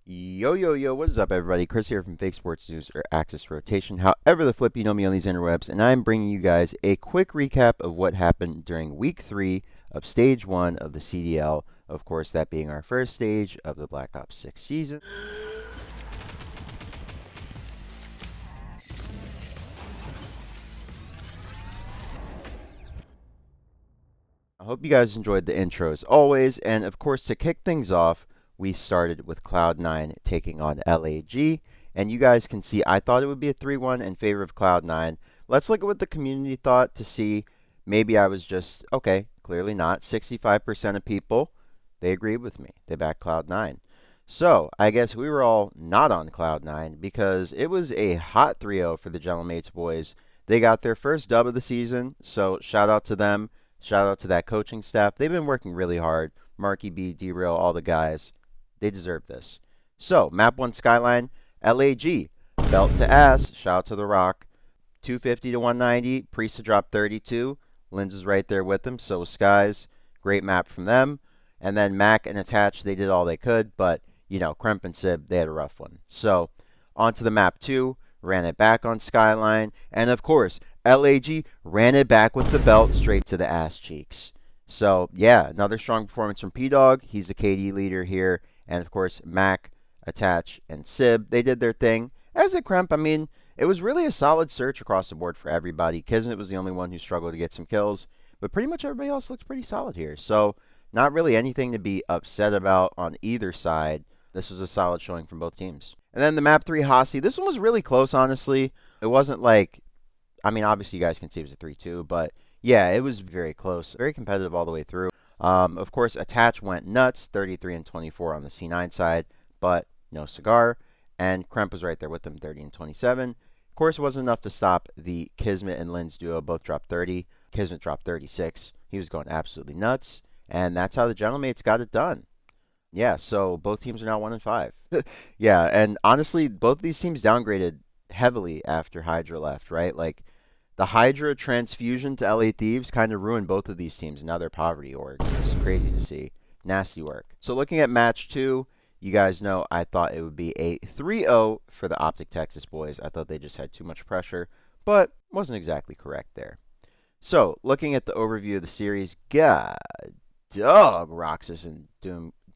Yo, yo, yo, what is up, everybody? Chris here from Fake Sports News, or Axis Rotation. However the flip, you know me on these interwebs, and I'm bringing you guys a quick recap of what happened during Week 3 of Stage 1 of the CDL. Of course, that being our first stage of the Black Ops 6 season. I hope you guys enjoyed the intro as always, and of course, to kick things off, we started with Cloud9 taking on LAG, and you guys can see I thought it would be a 3-1 in favor of Cloud9. Let's look at what the community thought to see. Maybe I was just, okay, clearly not. 65% of people, they agreed with me. They backed Cloud9. So, I guess we were all not on Cloud9 because it was a hot 3-0 for the Gentlemates boys. They got their first dub of the season, so shout out to them. Shout out to that coaching staff. They've been working really hard. Marky B, Derail, all the guys. They deserve this. So, map 1 Skyline, LAG. Belt to ass. Shout out to the Rock. 250 to 190. Priest to drop 32. Linz is right there with them. So was Skies. Great map from them. And then Mac and Attach, they did all they could. But, you know, Kremp and Sib, they had a rough one. So, on to the map 2. Ran it back on Skyline. And, of course, LAG ran it back with the belt straight to the ass cheeks. So, yeah, another strong performance from P-Dog. He's the KD leader here. And, of course, Mac, Attach, and Sib, they did their thing. As a Kremp, I mean, it was really a solid search across the board for everybody. Kismet was the only one who struggled to get some kills, but pretty much everybody else looks pretty solid here. So, not really anything to be upset about on either side. This was a solid showing from both teams. And then the map 3 Hasi. This one was really close, honestly. It wasn't like, I mean, obviously you guys can see it was a 3-2, but yeah, it was very close. Very competitive all the way through. Of course, Attach went nuts, 33 and 24 on the C9 side, but no cigar. And Kremp was right there with them, 30 and 27. Of course, it wasn't enough to stop the Kismet and Linz duo. Both dropped 30. Kismet dropped 36. He was going absolutely nuts. And that's how the Gentlemates got it done. Yeah, so both teams are now 1 and 5. Yeah, and honestly, both of these teams downgraded heavily after Hydra left, right? Like the Hydra transfusion to LA Thieves kind of ruined both of these teams. Now they're poverty orgs. It's crazy to see. Nasty work. So looking at match 2, you guys know I thought it would be a 3-0 for the Optic Texas boys. I thought they just had too much pressure, but wasn't exactly correct there. So looking at the overview of the series, God dog, Roxas and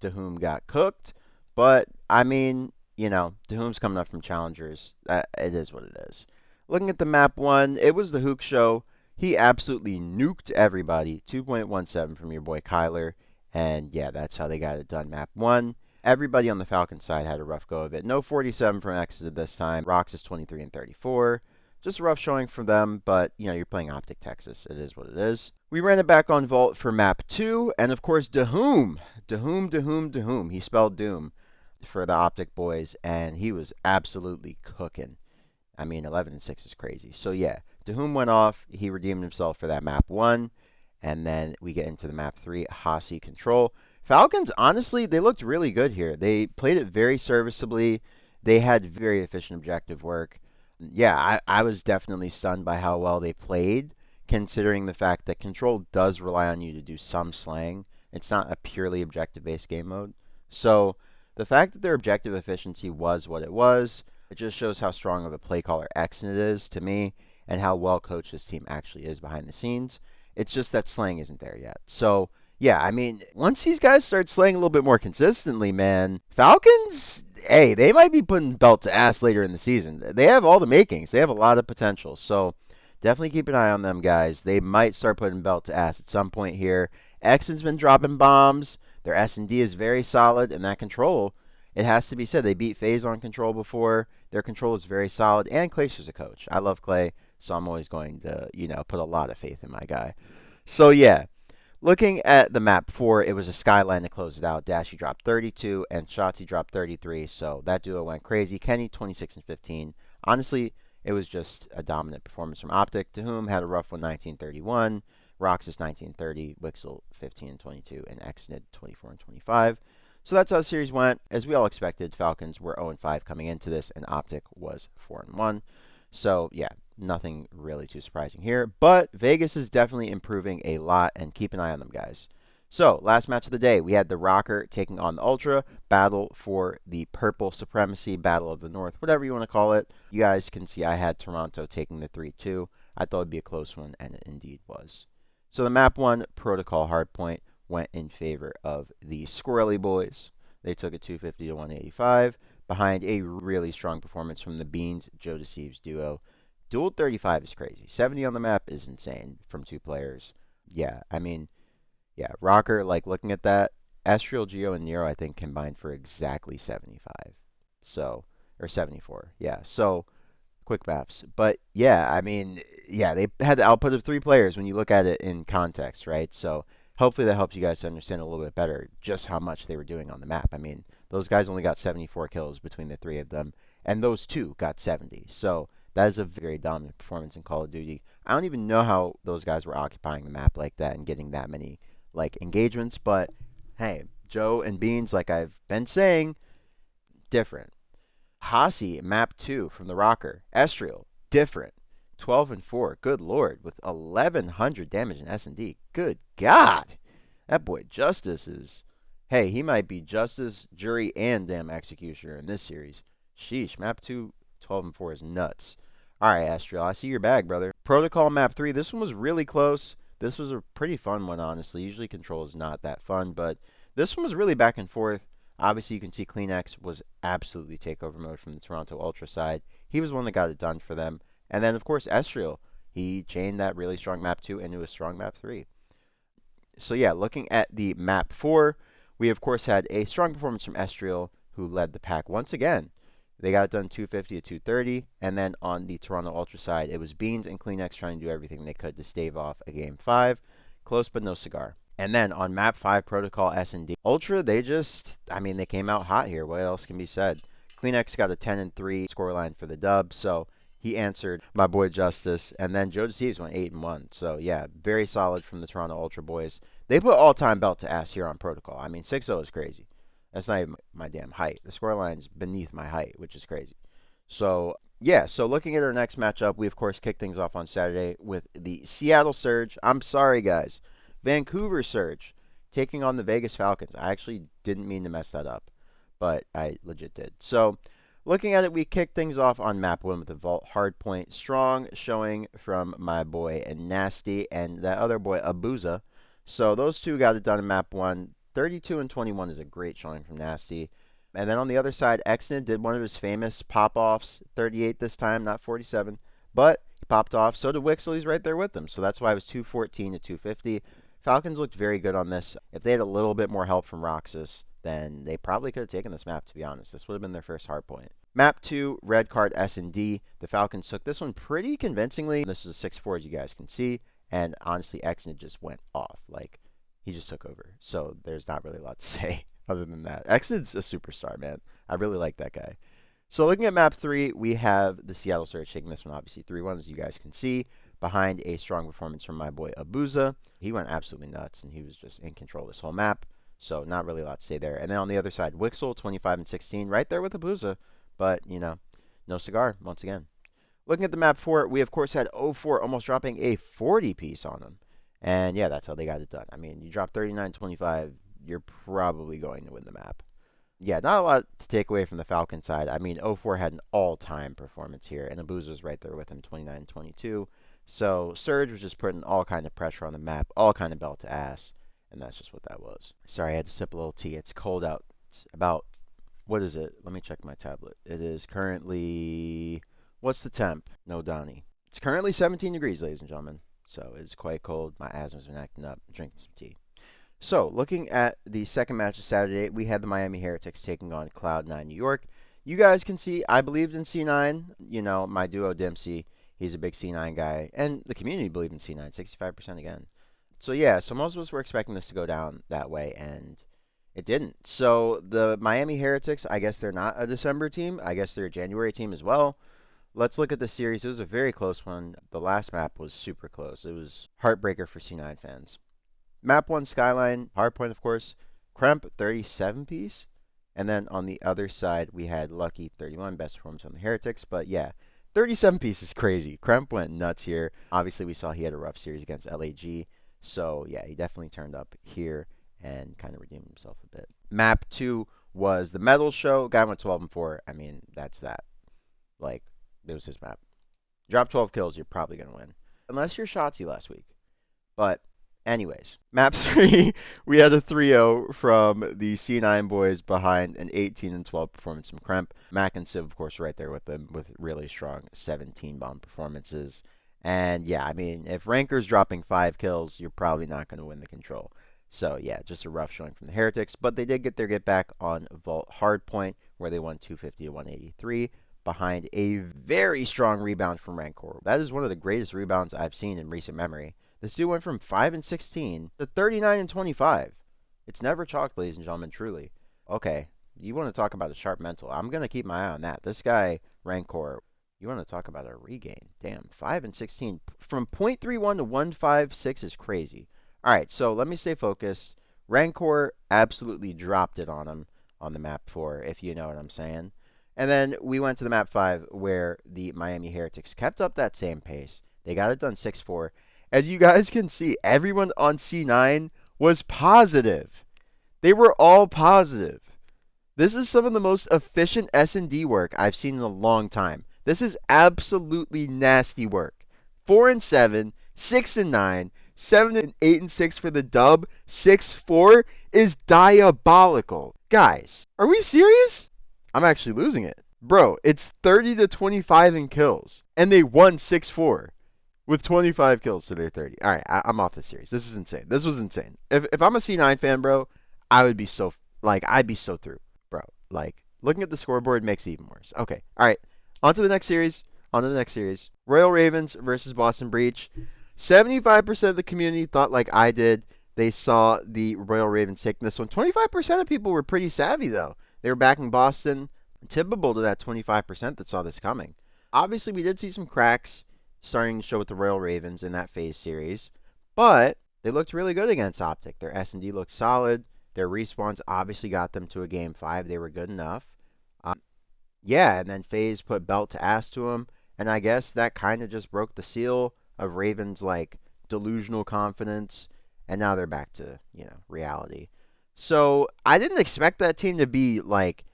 Dahum got cooked. But, I mean, you know, Dahum's coming up from challengers. It is what it is. Looking at the map 1, it was the Hook Show. He absolutely nuked everybody. 2.17 from your boy Kyler. And, yeah, that's how they got it done. Map 1. Everybody on the Falcons side had a rough go of it. No 47 from Exeter this time. Roxas 23 and 34. Just a rough showing from them, but, you know, you're playing Optic Texas. It is what it is. We ran it back on Vault for map 2, and of course, Dahum. Dahum. He spelled Doom for the Optic boys, and he was absolutely cooking. I mean, 11 and 6 is crazy. So, yeah, Dahum went off. He redeemed himself for that map 1, and then we get into the map 3, Hasi Control. Falcons, honestly, they looked really good here. They played it very serviceably. They had very efficient objective work. Yeah, I was definitely stunned by how well they played, considering the fact that Control does rely on you to do some slaying. It's not a purely objective-based game mode. So the fact that their objective efficiency was what it was, it just shows how strong of a play caller Exon it is to me, and how well coached this team actually is behind the scenes. It's just that slaying isn't there yet. So yeah, I mean, once these guys start slaying a little bit more consistently, man, Falcons, hey, they might be putting belt to ass later in the season. They have all the makings. They have a lot of potential. So definitely keep an eye on them, guys. They might start putting belt to ass at some point here. Exon's been dropping bombs. Their S&D is very solid, and that control, it has to be said, they beat Faze on control before. Their control is very solid, and Clay's a coach. I love Clay, so I'm always going to, you know, put a lot of faith in my guy. So yeah, looking at the map 4, it was a Skyline to close it out. Dashy dropped 32 and Shotzi dropped 33, so that duo went crazy. Kenny 26 and 15. Honestly, it was just a dominant performance from Optic, to whom had a rough one, 1931. Roxas 1930, Wixel 15 and 22, and Xnid 24 and 25. So that's how the series went. As we all expected, Falcons were 0 and 5 coming into this, and Optic was 4 and 1. So yeah, nothing really too surprising here. But Vegas is definitely improving a lot, and keep an eye on them, guys. So, last match of the day, we had the Rokkr taking on the Ultra, battle for the Purple Supremacy, Battle of the North, whatever you want to call it. You guys can see I had Toronto taking the 3-2. I thought it would be a close one, and it indeed was. So the map 1 Protocol Hardpoint went in favor of the Squirrely Boys. They took it 250 to 185, behind a really strong performance from the Beans Joe Deceives duo. Dual 35 is crazy. 70 on the map is insane from two players. Yeah, I mean, yeah, Rokkr, like looking at that, Astral, Geo, and Nero, I think combined for exactly 75. So, or 74. Yeah. So, quick maps. But yeah, I mean, yeah, they had the output of three players when you look at it in context, right? So, hopefully that helps you guys to understand a little bit better just how much they were doing on the map. I mean, those guys only got 74 kills between the three of them, and those two got 70. So, that is a very dominant performance in Call of Duty. I don't even know how those guys were occupying the map like that and getting that many like engagements, but hey, Joe and Beans, like I've been saying, different. Hasi, map 2 from the Rokkr. Estriel, different. 12 and 4, good lord, with 1100 damage in S&D. Good God! That boy Justice is. Hey, he might be Justice, Jury, and damn Executioner in this series. Sheesh, map 2, 12 and 4 is nuts. Alright, Estriel, I see your bag, brother. Protocol map 3, this one was really close. This was a pretty fun one, honestly. Usually Control is not that fun, but this one was really back and forth. Obviously, you can see CleanX was absolutely takeover mode from the Toronto Ultra side. He was one that got it done for them. And then, of course, Estriel. He chained that really strong map 2 into a strong map 3. So yeah, looking at the map 4, we of course had a strong performance from Estriel, who led the pack once again. They got it done 250 to 230, and then on the Toronto Ultra side, it was Beans and CleanX trying to do everything they could to stave off a game 5. Close but no cigar. And then on map 5, Protocol S&D. Ultra, they just, I mean, they came out hot here. What else can be said? CleanX got a 10 and 3 scoreline for the dub, so he answered my boy Justice. And then Joe Deceives went 8 and 1. So yeah, very solid from the Toronto Ultra boys. They put all-time belt to ass here on Protocol. I mean, 6-0 is crazy. That's not even my damn height. The scoreline's beneath my height, which is crazy. So, yeah, so looking at our next matchup, we of course kick things off on Saturday with the Seattle Surge. I'm sorry, guys. Vancouver Surge taking on the Vegas Falcons. I actually didn't mean to mess that up, but I legit did. So, looking at it, we kick things off on map 1 with the Vault Hardpoint. Strong showing from my boy Nasty and that other boy Abuza. So, those two got it done in map 1. 32 and 21 is a great showing from Nasty. And then on the other side, Exnid did one of his famous pop-offs, 38 this time, not 47. But he popped off. So did Wixel. He's right there with him. So that's why it was 214 to 250. Falcons looked very good on this. If they had a little bit more help from Roxas, then they probably could have taken this map, to be honest. This would have been their first hard point. Map 2, red card S&D. The Falcons took this one pretty convincingly. This is a 6-4, as you guys can see. And honestly, Exnid just went off. Like, he just took over. So there's not really a lot to say other than that. Exnid's a superstar, man. I really like that guy. So looking at map 3, we have the Seattle Surge taking this one obviously 3-1, as you guys can see, behind a strong performance from my boy Abuza. He went absolutely nuts, and he was just in control of this whole map. So not really a lot to say there. And then on the other side, Wixel, 25 and 16, right there with Abuza. But, you know, no cigar, once again. Looking at the map 4, we of course had 0-4 almost dropping a 40 piece on him. And yeah, that's how they got it done. I mean, you drop 39-25, you're probably going to win the map. Yeah, not a lot to take away from the Falcon side. I mean, 0-4 had an all-time performance here, and Abuza was right there with him, 29-22. So Surge was just putting all kind of pressure on the map, all kind of belt to ass, and that's just what that was. Sorry, I had to sip a little tea. It's cold out. It's about, what is it? Let me check my tablet. It is currently, what's the temp? No, Donnie. It's currently 17 degrees, ladies and gentlemen. So it's quite cold. My asthma's been acting up. I'm drinking some tea. So, looking at the second match of Saturday, we had the Miami Heretics taking on Cloud9 New York. You guys can see I believed in C9. You know, my duo Dempsey, he's a big C9 guy. And the community believed in C9, 65% again. So, yeah, so most of us were expecting this to go down that way, and it didn't. So, the Miami Heretics, I guess they're not a December team. I guess they're a January team as well. Let's look at the series. It was a very close one. The last map was super close. It was heartbreaker for C9 fans. Map 1 Skyline, hardpoint of course, Kremp 37 piece, and then on the other side we had Lucky 31, best performance on the Heretics, but yeah, 37 piece is crazy. Kremp went nuts here. Obviously we saw he had a rough series against LAG, so yeah, he definitely turned up here. and kind of redeemed himself a bit. Map 2 was the medal show. Guy went 12 and 4. I mean, that's that. Like, it was his map. Drop 12 kills, you're probably going to win. Unless you're Shotzi last week. But, anyways, map 3, we had a 3-0 from the C9 boys behind an 18 and 12 performance from Kremp. Mac and Civ, of course, right there with them with really strong 17 bomb performances. And yeah, I mean, if Ranker's dropping 5 kills, you're probably not going to win the control. So yeah, just a rough showing from the Heretics. But they did get their get back on Vault Hardpoint, where they won 250 to 183 behind a very strong rebound from Rancor. That is one of the greatest rebounds I've seen in recent memory. This dude went from 5 and 16 to 39 and 25. It's never chalked, ladies and gentlemen, truly. Okay, you want to talk about a sharp mental. I'm going to keep my eye on that. This guy, Rancor, you want to talk about a regain. Damn, 5 and 16. From 0.31 to 156 is crazy. All right, so let me stay focused. Rancor absolutely dropped it on him on the map 4, if you know what I'm saying. And then we went to the map 5, where the Miami Heretics kept up that same pace. They got it done 6-4. As you guys can see, everyone on C9 was positive. They were all positive. This is some of the most efficient S&D work I've seen in a long time. This is absolutely nasty work. 4 and 7, 6 and 9, 7 and 8 and 6 for the dub, 6-4 is diabolical. Guys, are we serious? I'm actually losing it. Bro, it's 30 to 25 in kills, and they won 6-4. With 25 kills to their 30. All right, I'm off this series. This is insane. This was insane. If I'm a C9 fan, bro, I would be so, like, I'd be so through, bro. Like, looking at the scoreboard makes it even worse. Okay, all right. On to the next series. Royal Ravens versus Boston Breach. 75% of the community thought like I did. They saw the Royal Ravens taking this one. 25% of people were pretty savvy, though. They were backing Boston. Typical to that 25% that saw this coming. Obviously, we did see some cracks starting to show with the Royal Ravens in that Faze series, but they looked really good against Optic. Their S&D looked solid. Their respawns obviously got them to a game 5. They were good enough. Yeah, and then Faze put belt to ass to them, and I guess that kind of just broke the seal of Ravens' like delusional confidence, and now they're back to, reality. So I didn't expect that team to be like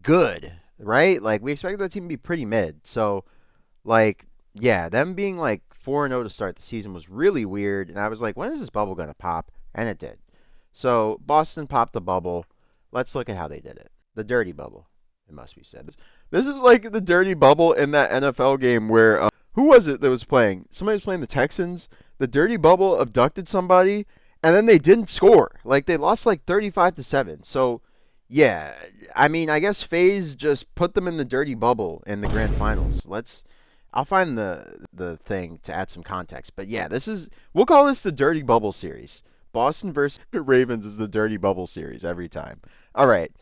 good, right? Like we expected that team to be pretty mid. So like, yeah, them being like 4-0 to start the season was really weird, and I was like, when is this bubble going to pop? And it did. So Boston popped the bubble. Let's look at how they did it. The dirty bubble, it must be said. This is like the dirty bubble in that NFL game where, who was it that was playing? Somebody was playing the Texans. The dirty bubble abducted somebody, and then they didn't score. Like, they lost like 35-7. So, yeah, I mean, I guess FaZe just put them in the dirty bubble in the grand finals. I'll find the thing to add some context. But yeah, we'll call this the Dirty Bubble series. Boston versus Ravens is the Dirty Bubble series every time. All right.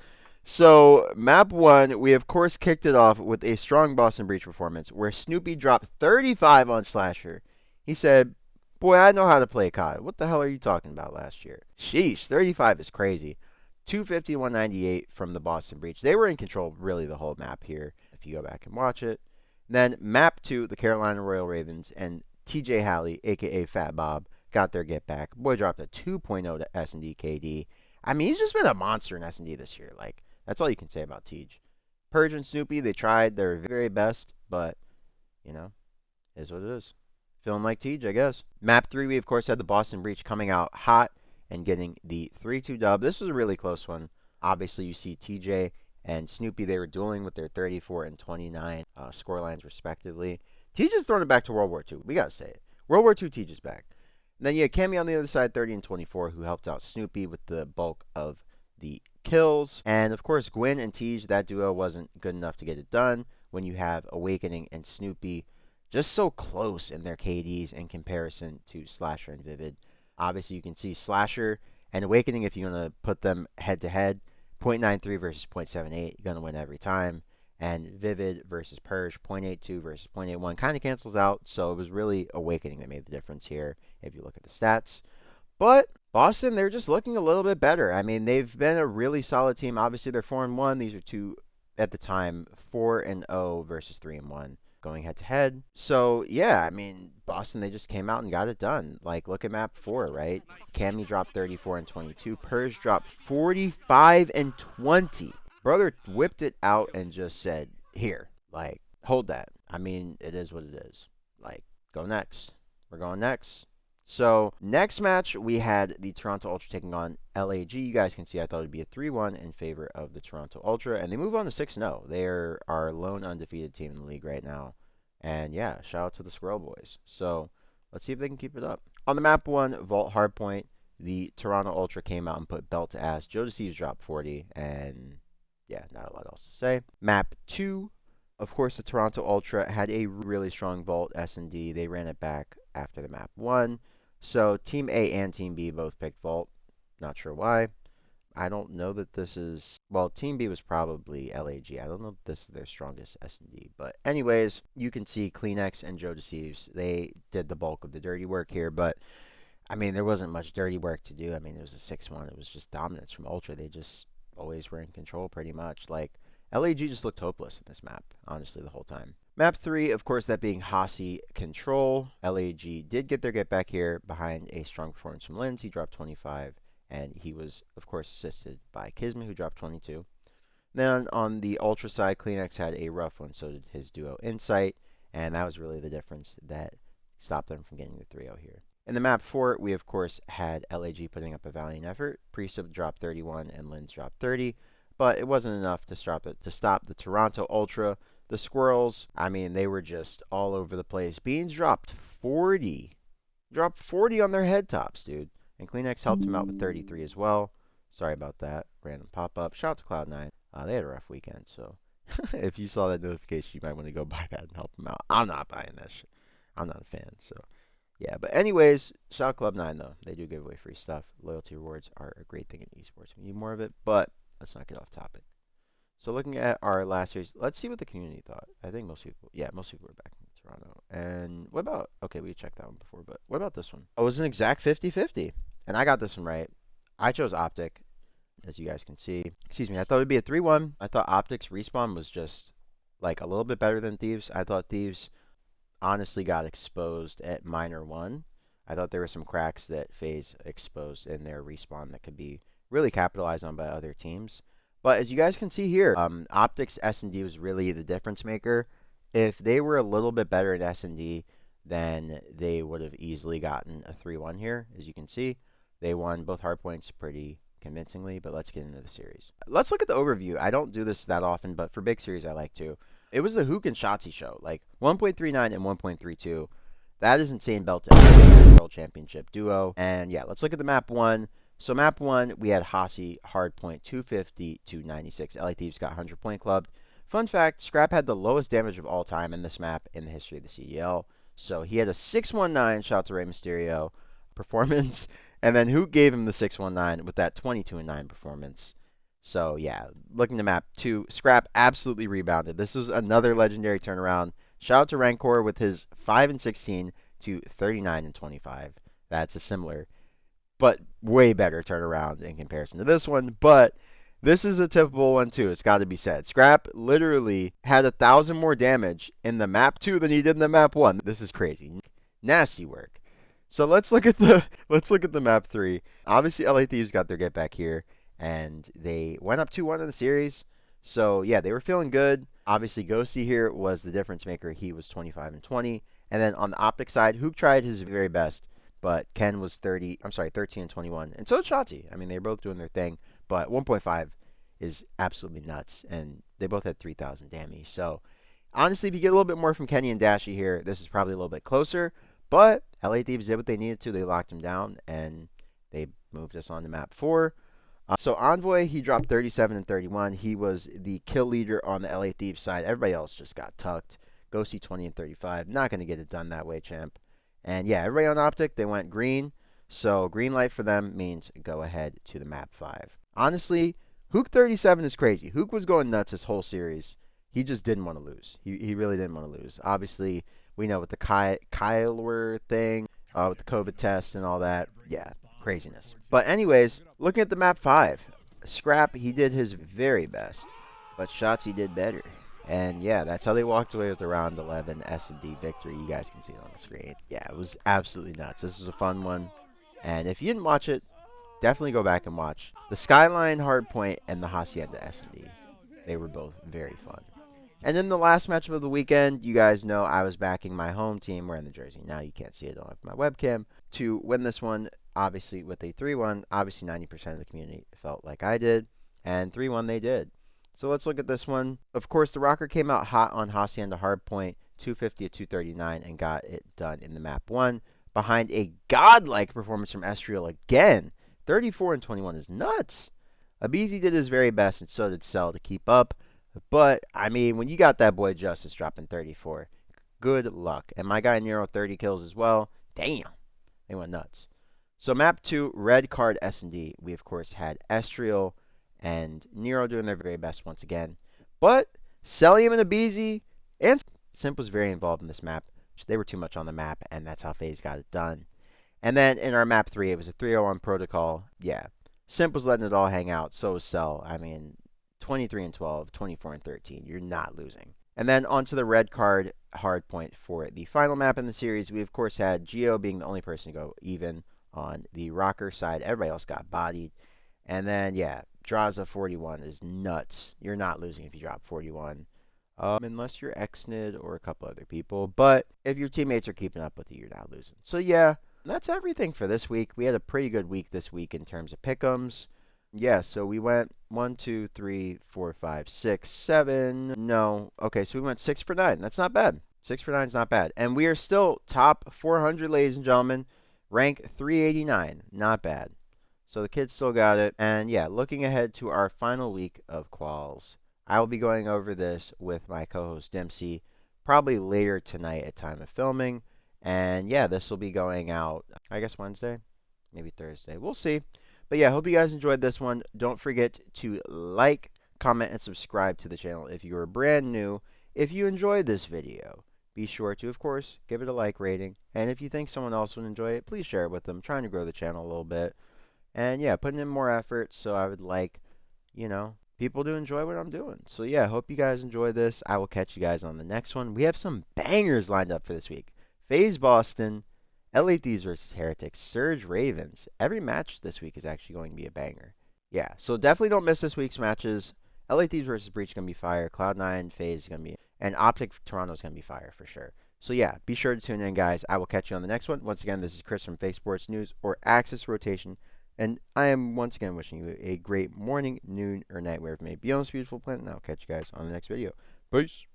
So map 1, we of course kicked it off with a strong Boston Breach performance where Snoopy dropped 35 on Slasher. He said, "Boy, I know how to play COD. What the hell are you talking about last year?" Sheesh, 35 is crazy. 250, 198 from the Boston Breach. They were in control really the whole map here, if you go back and watch it. Then map 2, the Carolina Royal Ravens, and TJ Halley, a.k.a. Fat Bob, got their get back. Boy dropped a 2.0 to S&D KD. I mean, he's just been a monster in S&D this year. Like, that's all you can say about Tej. Purge and Snoopy, they tried their very best, but, is what it is. Feeling like Tej, I guess. Map 3, we of course had the Boston Breach coming out hot and getting the 3-2 dub. This was a really close one. Obviously, you see TJ and Snoopy, they were dueling with their 34 and 29 score lines respectively. Tej is throwing it back to World War II. We got to say it. World War II Tej is back. And then you had Cammy on the other side, 30 and 24, who helped out Snoopy with the bulk of the kills. And of course, Gwyn and Tej, that duo wasn't good enough to get it done when you have Awakening and Snoopy just so close in their KDs in comparison to Slasher and Vivid. Obviously, you can see Slasher and Awakening, if you're going to put them head-to-head, 0.93 versus 0.78, you're going to win every time. And Vivid versus Purge, 0.82 versus 0.81 kind of cancels out. So it was really Awakening that made the difference here if you look at the stats. But Boston, they're just looking a little bit better. I mean, they've been a really solid team. Obviously, they're 4-1. These are two, at the time, 4-0 versus 3-1 going head to head. So yeah, I mean, Boston, they just came out and got it done. Like, look at map 4, right? Cammy dropped 34 and 22. Purge dropped 45 and 20. Brother whipped it out and just said, here, like, hold that. I mean, it is what it is. Like, go next. We're going next. So, next match, we had the Toronto Ultra taking on LAG. You guys can see I thought it would be a 3-1 in favor of the Toronto Ultra, and they move on to 6-0. They are our lone undefeated team in the league right now. And yeah, shout out to the Squirrel Boys. So, let's see if they can keep it up. On the map 1, Vault Hardpoint, the Toronto Ultra came out and put belt to ass. Joe Deceives dropped 40, and yeah, not a lot else to say. Map 2, of course, the Toronto Ultra had a really strong Vault S&D. They ran it back after the map 1. So Team A and Team B both picked Vault. Not sure why. I don't know that this is... Well, Team B was probably LAG. I don't know if this is their strongest S&D. But anyways, you can see Kleenex and Joe Deceives. They did the bulk of the dirty work here. But, I mean, there wasn't much dirty work to do. I mean, it was a 6-1. It was just dominance from Ultra. They just always were in control pretty much. Like, LAG just looked hopeless in this map, honestly, the whole time. Map 3, of course, that being Hossie Control. LAG did get their get back here behind a strong performance from Linz. He dropped 25, and he was, of course, assisted by Kismet, who dropped 22. Then on the Ultra side, Kleenex had a rough one, so did his duo Insight, and that was really the difference that stopped them from getting the 3-0 here. In the map 4, we, of course, had LAG putting up a valiant effort. Priest dropped 31, and Linz dropped 30. But it wasn't enough to stop the Toronto Ultra. The Squirrels, I mean, they were just all over the place. Beans dropped 40. Dropped 40 on their head tops, dude. And Kleenex helped him out with 33 as well. Sorry about that. Random pop-up. Shout out to Cloud9. They had a rough weekend, so if you saw that notification, you might want to go buy that and help them out. I'm not buying that shit. I'm not a fan, so yeah. But anyways, shout out Club9, though. They do give away free stuff. Loyalty rewards are a great thing in esports. We need more of it, but let's not get off topic. So looking at our last series, let's see what the community thought. I think most people were back in Toronto. And what about, okay, we checked that one before, but what about this one? Oh, it was an exact 50-50. And I got this one right. I chose Optic, as you guys can see. Excuse me, I thought it would be a 3-1. I thought Optic's respawn was just, like, a little bit better than Thieves. I thought Thieves honestly got exposed at Minor 1. I thought there were some cracks that Faze exposed in their respawn that could be really capitalized on by other teams. But as you guys can see here, Optic's S&D was really the difference maker. If they were a little bit better at S&D, then they would have easily gotten a 3-1 here. As you can see, they won both hardpoints pretty convincingly, but let's get into the series. Let's look at the overview. I don't do this that often, but for big series, I like to. It was the Hook and Shotzi show, like 1.39 and 1.32. That is insane belt to World Championship duo. And yeah, let's look at the map 1. So map 1, we had Hossie, hardpoint 250 to 96. LA Thieves got 100 point clubbed. Fun fact, Scrap had the lowest damage of all time in this map in the history of the CDL. So he had a 619, shout out to Rey Mysterio, performance. And then Hook gave him the 619 with that 22-9 performance. So yeah, looking to map 2, Scrap absolutely rebounded. This was another legendary turnaround. Shout out to Rancor with his 5-16 to 39-25. That's a similar but way better turnaround in comparison to this one. But this is a typical one too. It's got to be said. Scrap literally had 1,000 more damage in the map 2 than he did in the map 1. This is crazy. Nasty work. So let's look at the map 3. Obviously, LA Thieves got their get back here, and they went up 2-1 in the series. So yeah, they were feeling good. Obviously, Ghosty here was the difference maker. He was 25-20, and then on the Optic side, Hook tried his very best. But Ken was 13-21, and so did Shotzi. I mean, they're both doing their thing, but 1.5 is absolutely nuts, and they both had 3,000 damage. So, honestly, if you get a little bit more from Kenny and Dashy here, this is probably a little bit closer, but LA Thieves did what they needed to. They locked him down, and they moved us on to map 4. So Envoy, he dropped 37 and 31. He was the kill leader on the LA Thieves side. Everybody else just got tucked. Ghosty 20 and 35. Not going to get it done that way, champ. And yeah, everybody on Optic, they went green. So green light for them means go ahead to the map 5. Honestly, Hook 37 is crazy. Hook was going nuts this whole series. He just didn't want to lose. He really didn't want to lose. Obviously, we know with the Kyler thing, with the COVID test and all that. Yeah, craziness. But anyways, looking at the map 5, Scrap, he did his very best. But Shotzi did better. And yeah, that's how they walked away with the round 11 S&D victory. You guys can see it on the screen. Yeah, it was absolutely nuts. This was a fun one. And if you didn't watch it, definitely go back and watch the Skyline Hardpoint and the Hacienda S&D. They were both very fun. And then the last matchup of the weekend, you guys know I was backing my home team wearing the jersey. Now you can't see it on my webcam. To win this one, obviously with a 3-1, obviously 90% of the community felt like I did. And 3-1 they did. So let's look at this one. Of course, the Rokkr came out hot on Hacienda Hardpoint, 250 to 239, and got it done in the map 1. Behind a godlike performance from Estriel again. 34 and 21 is nuts. Abizi did his very best, and so did Cell to keep up. But, I mean, when you got that boy Justice dropping 34, good luck. And my guy Nero, 30 kills as well. Damn. They went nuts. So map 2, red card S&D. We, of course, had Estriel and Nero doing their very best once again. But Celium and Abizi and Simp was very involved in this map. They were too much on the map, and that's how Faze got it done. And then in our map 3, it was a 3-0-1 protocol. Yeah. Simp was letting it all hang out. So was Cell. I mean, 23 and 12, 24 and 13. You're not losing. And then onto the red card hard point for the final map in the series. We, of course, had Geo being the only person to go even on the Rokkr side. Everybody else got bodied. And then, yeah, Draza 41 is nuts. You're not losing if you drop 41. Unless you're Xnid or a couple other people. But if your teammates are keeping up with you, you're not losing. So, yeah, that's everything for this week. We had a pretty good week this week in terms of pick'ems. Yeah, so we went 1, 2, 3, 4, 5, 6, 7. No. Okay, so we went 6 for 9. That's not bad. 6 for 9 is not bad. And we are still top 400, ladies and gentlemen. Rank 389. Not bad. So the kids still got it. And yeah, looking ahead to our final week of quals, I will be going over this with my co-host Dempsey probably later tonight at time of filming. And yeah, this will be going out, I guess Wednesday, maybe Thursday. We'll see. But yeah, hope you guys enjoyed this one. Don't forget to like, comment, and subscribe to the channel if you are brand new. If you enjoyed this video, be sure to, of course, give it a like rating. And if you think someone else would enjoy it, please share it with them. I'm trying to grow the channel a little bit. And yeah, putting in more effort, so I would like, people to enjoy what I'm doing. So yeah, hope you guys enjoy this. I will catch you guys on the next one. We have some bangers lined up for this week. Faze Boston, LA Thieves versus Heretics, Surge Ravens. Every match this week is actually going to be a banger. Yeah, so definitely don't miss this week's matches. LA Thieves versus Breach is going to be fire. Cloud9 Faze is going to be, and Optic Toronto is going to be fire for sure. So yeah, be sure to tune in, guys. I will catch you on the next one. Once again, this is Chris from Esports News or Axis Rotation. And I am once again wishing you a great morning, noon, or night wherever you may be on this beautiful planet. And I'll catch you guys on the next video. Peace.